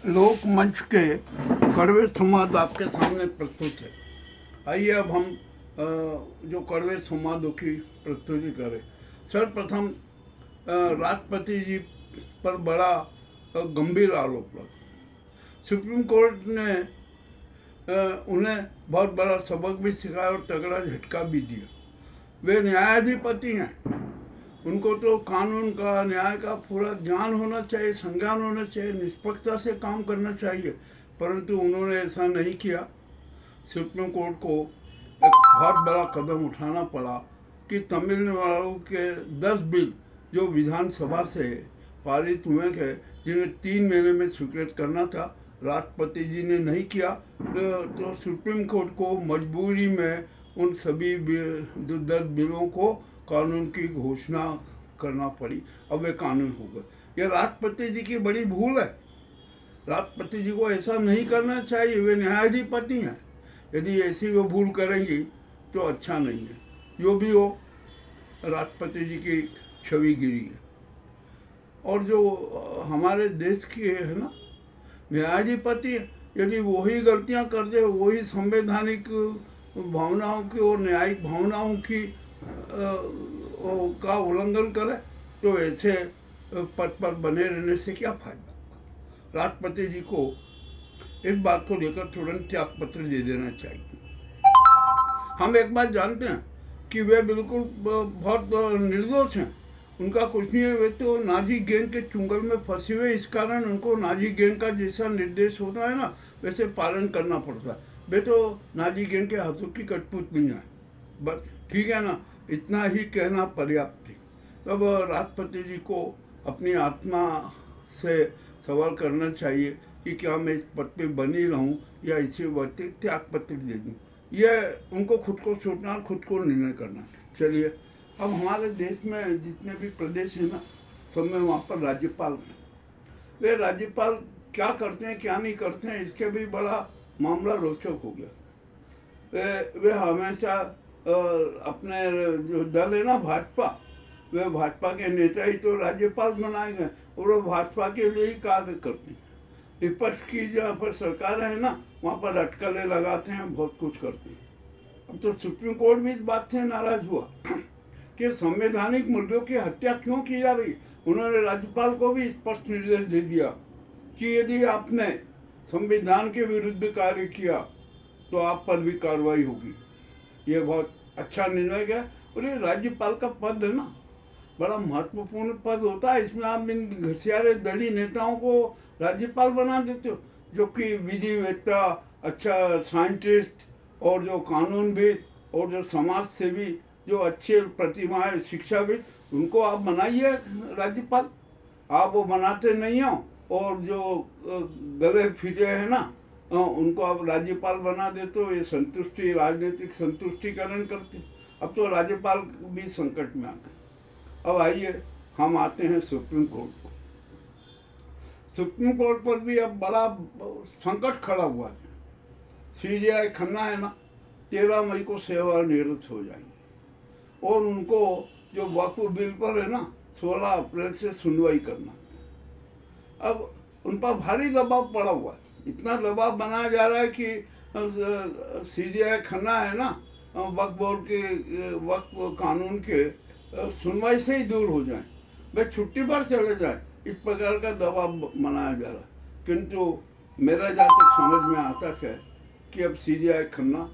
लोक मंच के कड़वे संवाद आपके सामने प्रस्तुत है। आइए अब हम जो कड़वे संवादों की प्रस्तुति करें। सर्वप्रथम राष्ट्रपति जी पर बड़ा गंभीर आरोप लगा। सुप्रीम कोर्ट ने उन्हें बहुत बड़ा सबक भी सिखाया और तगड़ा झटका भी दिया। वे न्यायाधिपति हैं, उनको तो कानून का, न्याय का पूरा ज्ञान होना चाहिए, संज्ञान होना चाहिए, निष्पक्षता से काम करना चाहिए, परंतु उन्होंने ऐसा नहीं किया। सुप्रीम कोर्ट को एक बहुत बड़ा कदम उठाना पड़ा कि तमिलनाडु के 10 बिल जो विधानसभा से पारित हुए थे, जिन्हें 3 महीने में स्वीकृत करना था, राष्ट्रपति जी ने नहीं किया, तो सुप्रीम कोर्ट को मजबूरी में उन सभी 10 बिलों को कानून की घोषणा करना पड़ी। अब वे कानून हो गए। यह राष्ट्रपति जी की बड़ी भूल है। राष्ट्रपति जी को ऐसा नहीं करना चाहिए, वे न्यायाधिपति हैं। यदि ऐसी वो भूल करेंगी तो अच्छा नहीं है। जो भी हो, राष्ट्रपति जी की छवि गिरी है। और जो हमारे देश की है ना न्यायाधिपति, यदि वही गलतियां कर दे, वही संवैधानिक भावनाओं की और न्यायिक भावनाओं की का उल्लंघन करे, तो ऐसे पद पर बने रहने से क्या फायदा। राष्ट्रपति जी को इस बात को लेकर तुरंत त्याग पत्र दे देना चाहिए। हम एक बात जानते हैं कि वे बिल्कुल बहुत निर्दोष हैं, उनका कुछ नहीं है। वे तो नाजी गैंग के चुंगल में फंसे हुए, इस कारण उनको नाजी गैंग का जैसा निर्देश होता है ना, वैसे पालन करना पड़ता है। वे तो नाजी गैंग के हाथों की कठपुतली हैं। बस ठीक है ना, इतना ही कहना पर्याप्त थी। तब राष्ट्रपति जी को अपनी आत्मा से सवाल करना चाहिए कि क्या मैं इस पद पे बनी रहूं या इसे वक्त त्याग पत्र दे दूं। यह उनको खुद को सोचना और खुद को निर्णय करना। चलिए, अब हमारे देश में जितने भी प्रदेश हैं ना, सब में वहाँ पर राज्यपाल हैं। वे राज्यपाल क्या करते हैं, क्या नहीं करते हैं, इसके भी बड़ा मामला रोचक हो गया। वे हमेशा अपने जो दल है ना भाजपा, वे भाजपा के नेता ही तो राज्यपाल बनाए गए और वो भाजपा के लिए ही कार्य करते हैं। विपक्ष की जहाँ पर सरकार है ना, वहाँ पर अटकलें लगाते हैं, बहुत कुछ करते हैं। अब तो सुप्रीम कोर्ट भी इस बात से नाराज हुआ कि संवैधानिक मूल्यों की हत्या क्यों की जा रही है। उन्होंने राज्यपाल को भी स्पष्ट निर्देश दे दिया कि यदि आपने संविधान के विरुद्ध कार्य किया तो आप पर भी कार्रवाई होगी। ये बहुत अच्छा निर्णय है। और ये राज्यपाल का पद है ना, बड़ा महत्वपूर्ण पद होता है। इसमें आप इन घसियारे दली नेताओं को राज्यपाल बना देते हो, जो कि विधिवेत्ता, अच्छा साइंटिस्ट और जो कानूनविद और जो समाज सेवी, जो अच्छे प्रतिभाएं, शिक्षाविद, उनको आप बनाइए राज्यपाल। आप वो बनाते नहीं हो, और जो गले फिटे हैं ना, उनको आप राज्यपाल बना देते हो। ये संतुष्टि, राजनीतिक संतुष्टिकरण करते। अब तो राज्यपाल भी संकट में आ गए। अब आइए हम आते हैं सुप्रीम कोर्ट को। सुप्रीम कोर्ट पर भी अब बड़ा संकट खड़ा हुआ है। सीजेआई खन्ना है ना, 13 मई को सेवानिवृत्त हो जाएंगे और उनको जो वक्फ बिल पर है ना, 16 अप्रैल से सुनवाई करना। अब उन पर भारी दबाव पड़ा हुआ है। इतना दबाव बनाया जा रहा है कि सीजेआई खन्ना है ना, वक्फ बोर्ड के वक्फ कानून के सुनवाई से ही दूर हो जाए, वे छुट्टी पर चले जाए, इस प्रकार का दबाव बनाया जा रहा है। किंतु मेरा जहाँ तक समझ में आता है कि अब सीजेआई खन्ना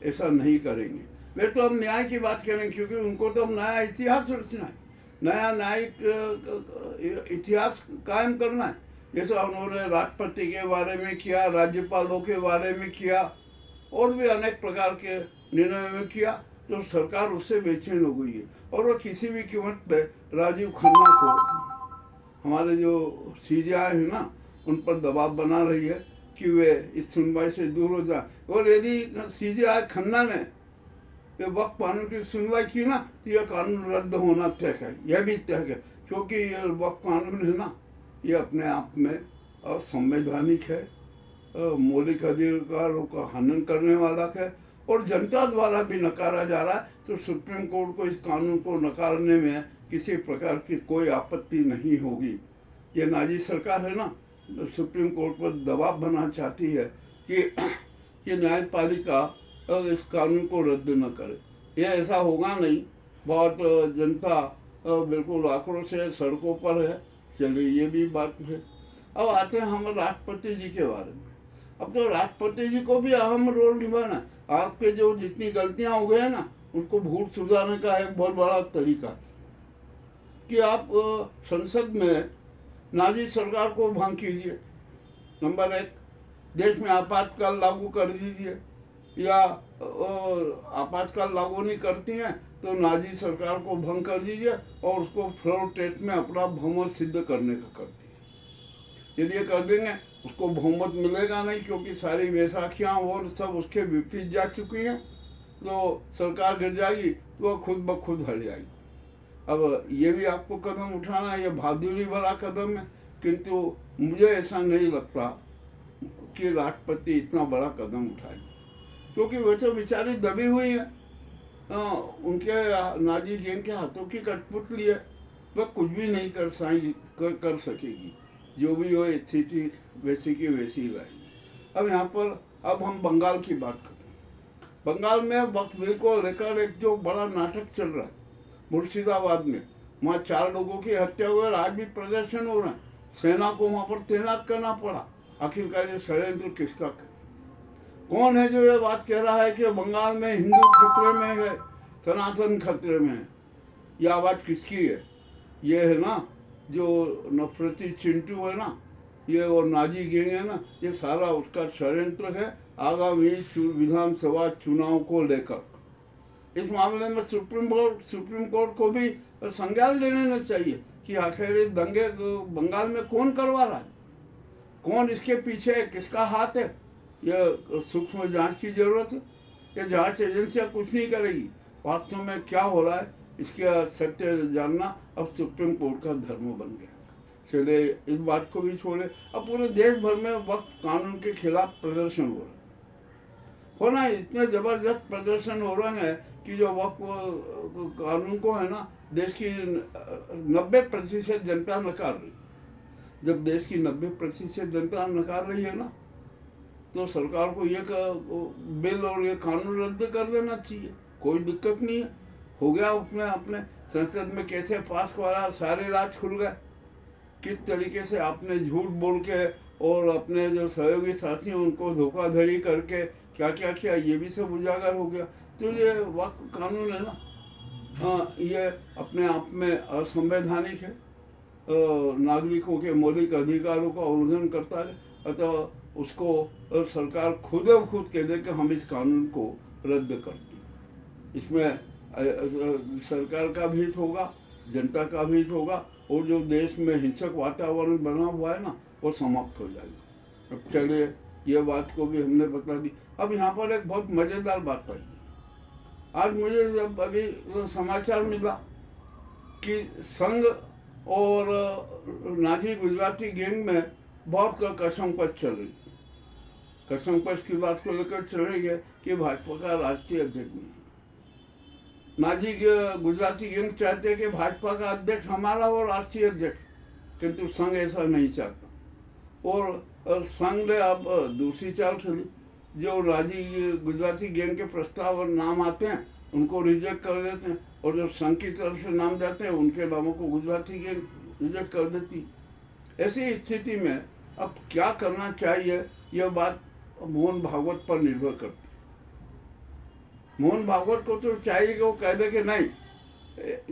ऐसा नहीं करेंगे। वे तो अब न्याय की बात करेंगे, क्योंकि उनको तो अब नया इतिहास रचना है, नया न्यायिक इतिहास कायम करना है। जैसा उन्होंने राष्ट्रपति के बारे में किया, राज्यपालों के बारे में किया और भी अनेक प्रकार के निर्णय में किया, तो सरकार उससे बेचैन हो गई है। और वो किसी भी कीमत पे राजीव खन्ना को, हमारे जो सीजेआई है ना, उन पर दबाव बना रही है कि वे इस सुनवाई से दूर हो जाए। और यदि सीजेआई खन्ना ने वक्फ कानून की सुनवाई की ना, तो यह कानून रद्द होना तय है। यह भी तय है, क्योंकि ये वक्फ कानून है ना, ये अपने आप में असंवैधानिक है, मौलिक अधिकारों का हनन करने वाला है और जनता द्वारा भी नकारा जा रहा है। तो सुप्रीम कोर्ट को इस कानून को नकारने में किसी प्रकार की कोई आपत्ति नहीं होगी। ये नाजी सरकार है ना, सुप्रीम कोर्ट पर दबाव बनाना चाहती है कि न्यायपालिका इस कानून को रद्द न करे। ये ऐसा होगा नहीं। बहुत जनता बिल्कुल आक्रोश है, सड़कों पर है। चलिए, ये भी बात है। अब आते हैं हम राष्ट्रपति जी के बारे में। अब तो राष्ट्रपति जी को भी अहम रोल निभाना है। आपके जो जितनी गलतियां हो गए ना, उनको भूल सुधारने का एक बहुत बड़ा तरीका कि आप संसद में नाजी सरकार को भंग कीजिए। नंबर 1, देश में आपातकाल लागू कर दीजिए, या आपातकाल लागू नहीं करती हैं तो नाजी सरकार को भंग कर दीजिए और उसको फ्लोर टेस्ट में अपना बहुमत सिद्ध करने का कर दीजिए। यदि ये कर देंगे, उसको बहुमत मिलेगा नहीं, क्योंकि सारी वैसाखियाँ और सब उसके विपरीत जा चुकी हैं, तो सरकार गिर जाएगी तो वह खुद ब खुद हट जाएगी। अब ये भी आपको कदम उठाना है, ये बहादुरी वाला कदम है, किंतु मुझे ऐसा नहीं लगता कि राष्ट्रपति इतना बड़ा कदम उठाएगी, क्योंकि वो तो बेचारी दबी हुई है। उनके नाजी गैंग के हाथों की कठपुतली है, वह कुछ भी नहीं कर सकेगी। जो भी हो, स्थिति वैसी की वैसी रहेगी। अब यहाँ पर अब हम बंगाल की बात करें। बंगाल में वक्फ बिल को लेकर एक जो बड़ा नाटक चल रहा है मुर्शिदाबाद में, वहाँ 4 लोगों की हत्या हुई और आज भी प्रदर्शन हो रहे हैं। सेना को वहाँ पर तैनात करना पड़ा। आखिरकार ये षड्यंत्र किसका है? कौन है जो ये बात कह रहा है कि बंगाल में हिंदू खतरे में है, सनातन खतरे में है? ये आवाज़ किसकी है? ये है ना जो नफरती चिंटू है ना, ये और नाजी गैंग है ना, ये सारा उसका षड्यंत्र है आगामी विधानसभा चुनाव को लेकर। इस मामले में सुप्रीम कोर्ट को भी संज्ञान ले लेना चाहिए कि आखिर इस दंगे बंगाल में कौन करवा रहा है, कौन इसके पीछे है, किसका हाथ है। यह सूक्ष्म जांच की जरूरत है। ये जांच एजेंसियां कुछ नहीं करेगी। वास्तव में क्या हो रहा है इसके सत्य जानना अब सुप्रीम कोर्ट का धर्म बन गया। चले, इस बात को भी छोड़े। अब पूरे देश भर में वक्फ कानून के खिलाफ प्रदर्शन हो रहा है। होना इतने जबरदस्त प्रदर्शन हो रहे हैं कि जो वक्फ कानून को है ना, देश की 90% जनता नकार रही। जब देश की 90% जनता नकार रही है ना, तो सरकार को ये बिल और ये कानून रद्द कर देना चाहिए। कोई दिक्कत नहीं है। हो गया उसमें अपने संसद में कैसे पास करा, सारे राज खुल गए। किस तरीके से आपने झूठ बोल के और अपने जो सहयोगी साथी हैं उनको धोखाधड़ी करके क्या क्या किया, ये भी सब उजागर हो गया। तो ये वक्फ कानून है ना, ये अपने आप में असंवैधानिक है, नागरिकों के मौलिक अधिकारों का उल्लंघन करता है। अतः उसको सरकार खुद कह दे कि हम इस कानून को रद्द करते हैं। इसमें सरकार का भी हित होगा, जनता का भी हित होगा, और जो देश में हिंसक वातावरण बना हुआ है ना, वो समाप्त हो जाएगा। अब चलिए, ये बात को भी हमने बता दी। अब यहाँ पर एक बहुत मज़ेदार बात आई। आज मुझे जब अभी समाचार मिला कि संघ और नाजी गुजराती गैंग में बहुत कसमकस चल रही। कसमकस की बात को लेकर चल रही है कि भाजपा का राष्ट्रीय अध्यक्ष नहीं। नाजी गुजराती गैंग चाहते हैं कि भाजपा का अध्यक्ष हमारा हो राष्ट्रीय अध्यक्ष, किंतु संघ ऐसा नहीं चाहता। और संघ ने अब दूसरी चाल खेली। जो नाजी गुजराती गैंग के प्रस्ताव और नाम आते हैं उनको रिजेक्ट कर देते हैं, और जो संघ की तरफ से नाम जाते हैं उनके नामों को गुजराती गैंग रिजेक्ट कर देती। ऐसी स्थिति में अब क्या करना चाहिए, यह बात मोहन भागवत पर निर्भर करती है। मोहन भागवत को तो चाहिए कि वो कह दे कि नहीं,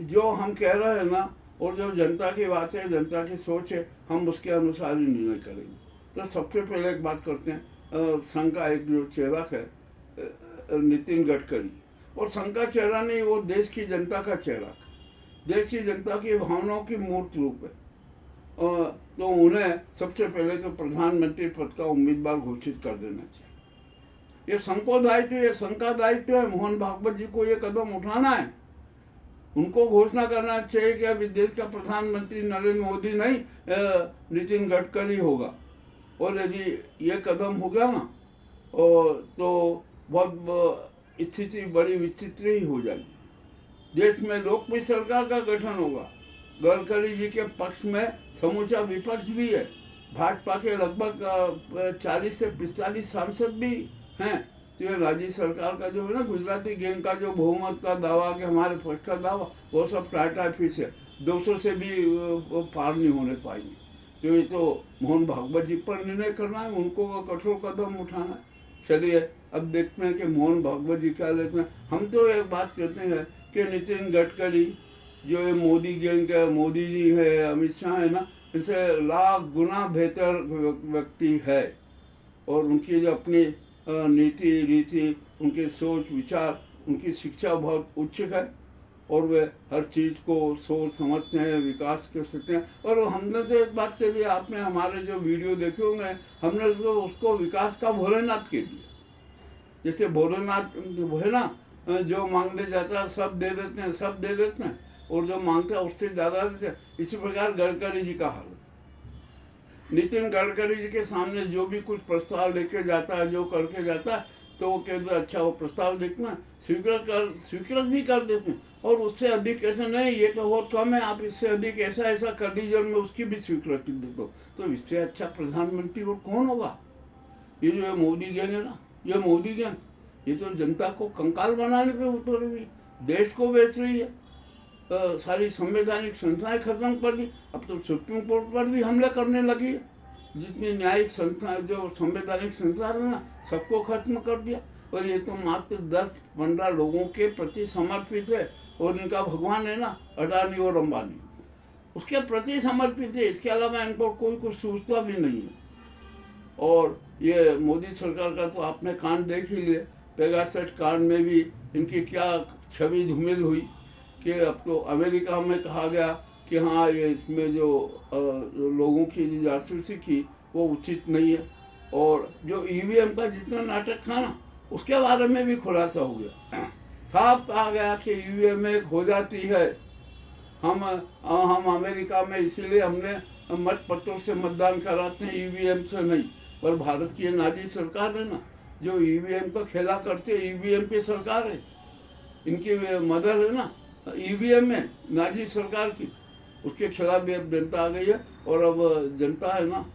जो हम कह रहे हैं ना, और जो जनता की बात है, जनता की सोच है, हम उसके अनुसार ही निर्णय करेंगे। तो सबसे पहले एक बात करते हैं, संघ का एक जो चेहरा है नितिन गडकरी, और संघ का चेहरा नहीं, वो देश की जनता का चेहरा है। देश की जनता की भावनाओं की मूर्त रूप है। तो उन्हें सबसे पहले तो प्रधानमंत्री पद का उम्मीदवार घोषित कर देना चाहिए। ये संघ को दायित्व है, संघ का दायित्व है। मोहन भागवत जी को ये कदम उठाना है। उनको घोषणा करना चाहिए कि अब देश का प्रधानमंत्री नरेंद्र मोदी नहीं, नितिन गडकरी होगा। और यदि ये कदम हो गया ना, तो बहुत स्थिति बड़ी विचित्र ही हो जाएगी। देश में लोकप्रिय सरकार का गठन होगा। गडकरी जी के पक्ष में समूचा विपक्ष भी है, भाजपा के लगभग 40 से 45 सांसद भी हैं। तो ये राज्य सरकार का जो है ना, गुजराती गैंग का जो बहुमत का दावा कि हमारे पक्ष का दावा, वो सब टाटा फिश है। 200 से भी वो पार नहीं होने पाएंगे। तो ये तो मोहन भागवत जी पर निर्णय करना है, उनको वो कठोर कदम उठाना है। चलिए अब देखते हैं कि मोहन भागवत जी क्या लेते हैं। हम तो एक बात कहते हैं कि नितिन गडकरी जो ये मोदी गैंग है, मोदी जी है, अमित शाह है ना, इनसे लाख गुना बेहतर व्यक्ति है। और उनकी जो अपनी नीति रीति, उनकी सोच विचार, उनकी शिक्षा बहुत उच्च है और वे हर चीज़ को सोच समझते हैं, विकास कर सकते हैं। और हमने तो एक बात के लिए, आपने हमारे जो वीडियो देखे होंगे, हमने उसको विकास का भोलेनाथ के लिए, जैसे भोलेनाथ है ना, जो मांगने जाता है सब दे देते हैं, सब दे देते हैं, और जो मांगता है उससे ज़्यादा देते हैं। इसी प्रकार गडकरी जी का हाल है। नितिन गडकरी जी के सामने जो भी कुछ प्रस्ताव लेके जाता है, जो करके जाता है, तो वो कहते हैं अच्छा वो प्रस्ताव देखना, स्वीकृत भी कर देते हैं। और उससे अधिक ऐसा नहीं, ये तो बहुत कम है, आप इससे अधिक ऐसा कर दीजिए और मैं उसकी भी स्वीकृति दे दो। तो इससे अच्छा प्रधानमंत्री और कौन होगा? ये जो है मोदी गैंग है ना, ये मोदी गैंग, ये तो जनता को कंकाल बनाने पे उतर रही है, देश को बेच रही है, सारी संवैधानिक संस्थाएं खत्म कर दी। अब तो सुप्रीम कोर्ट पर भी हमले करने लगी है। जितनी न्यायिक संस्थाएं, जो संवैधानिक संस्था है ना, सबको खत्म कर दिया। और ये तो मात्र 10-15 लोगों के प्रति समर्पित है। और इनका भगवान है ना, अडानी और अंबानी, उसके प्रति समर्पित है। इसके अलावा इनको कोई कुछ सोचता भी नहीं है। और ये मोदी सरकार का तो आपने कांड देख ही लिए, पेगासस कांड में भी इनकी क्या छवि धूमिल हुई कि अब तो अमेरिका में कहा गया कि हाँ ये इसमें जो लोगों की जो जासूसी की वो उचित नहीं है। और जो ईवीएम का जितना नाटक था ना, उसके बारे में भी खुलासा हो गया। साफ कहा गया कि ईवीएम एक हो जाती है, हम अमेरिका में इसीलिए हमने मत पत्रों से मतदान कराते हैं, ईवीएम से नहीं। पर भारत की नाजी सरकार है ना, जो ईवीएम का खेला करते, ईवीएम की सरकार है, इनकी मदद है ना ईवीएम में, नाजी सरकार की, उसके खिलाफ भी अब जनता आ गई है। और अब जनता है ना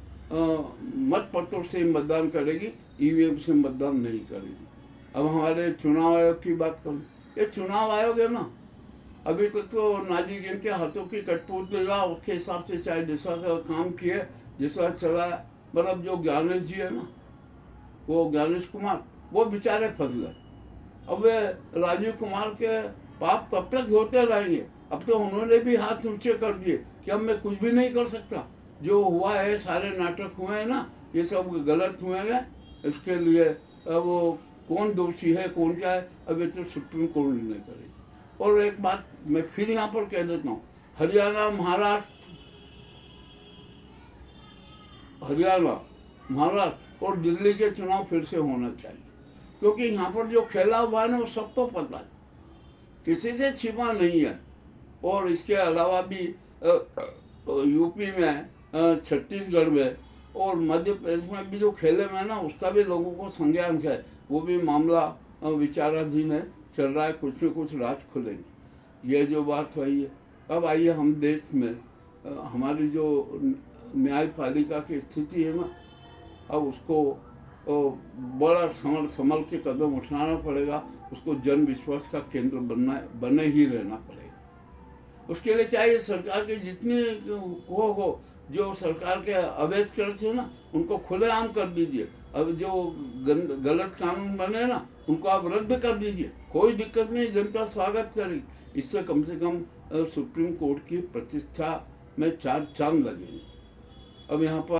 मत पत्रों से मतदान करेगी, ईवीएम से मतदान नहीं करेगी। अब हमारे चुनाव आयोग की बात करूँ, ये चुनाव आयोग है ना, अभी तक तो नाजी गैंग के हाथों की कठपुतली रहा, उसके हिसाब से चाहे जैसा का काम किए, जैसा चला। मतलब जो ज्ञानेश जी है ना, वो ज्ञानेश कुमार, वो बेचारे फंस गए। अब वे राजीव कुमार के पाप कब तक होते रहेंगे? अब तो उन्होंने भी हाथ ऊंचे कर दिए कि अब मैं कुछ भी नहीं कर सकता, जो हुआ है, सारे नाटक हुए हैं ना, ये सब गलत हुए हैं। इसके लिए अब वो कौन दोषी है, कौन क्या है, अब ये तो सुप्रीम कोर्ट निर्णय करेगी। और एक बात मैं फिर यहाँ पर कह देता हूँ, हरियाणा, महाराष्ट्र और दिल्ली के चुनाव फिर से होना चाहिए। क्योंकि यहाँ पर जो खेला हुआ है ना, वो सबको पता है, किसी से छिपा नहीं है। और इसके अलावा भी यूपी में, छत्तीसगढ़ में और मध्य प्रदेश में भी जो खेले में ना, उसका भी लोगों को संज्ञान है। वो भी मामला विचाराधीन है, चल रहा है, कुछ न कुछ राज खुलेंगे। ये जो बात हुई है, अब आइए हम देश में हमारी जो न्यायपालिका की स्थिति है ना, अब उसको बड़ा संभल के कदम उठाना पड़ेगा। उसको जन विश्वास का केंद्र बने ही रहना पड़ेगा। उसके लिए चाहिए सरकार के जितने हो जो सरकार के अवैध कर थे ना, उनको खुलेआम कर दीजिए। अब जो गलत कानून बने ना, उनको आप रद्द कर दीजिए, कोई दिक्कत नहीं, जनता स्वागत करेगी। इससे कम से कम सुप्रीम कोर्ट की प्रतिष्ठा में 4 चांद लगेंगे। अब यहाँ पर